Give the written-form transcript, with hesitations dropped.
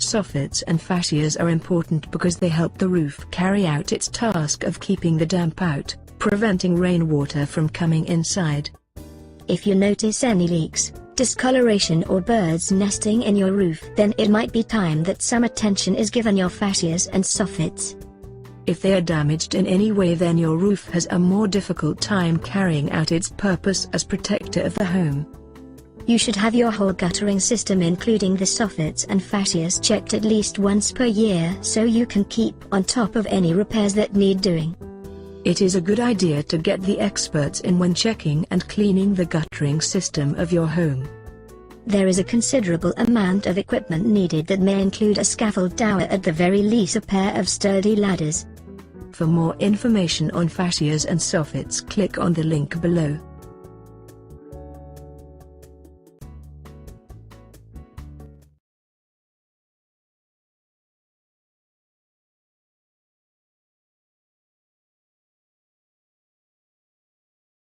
Soffits and fascias are important because they help the roof carry out its task of keeping the damp out, preventing rainwater from coming inside. If you notice any leaks, discoloration or birds nesting in your roof, then it might be time that some attention is given your fascias and soffits. If they are damaged in any way, then your roof has a more difficult time carrying out its purpose as protector of the home. You should have your whole guttering system including the soffits and fascias checked at least once per year so you can keep on top of any repairs that need doing. It is a good idea to get the experts in when checking and cleaning the guttering system of your home. There is a considerable amount of equipment needed that may include a scaffold tower, at the very least a pair of sturdy ladders. For more information on fascias and soffits, click on the link below.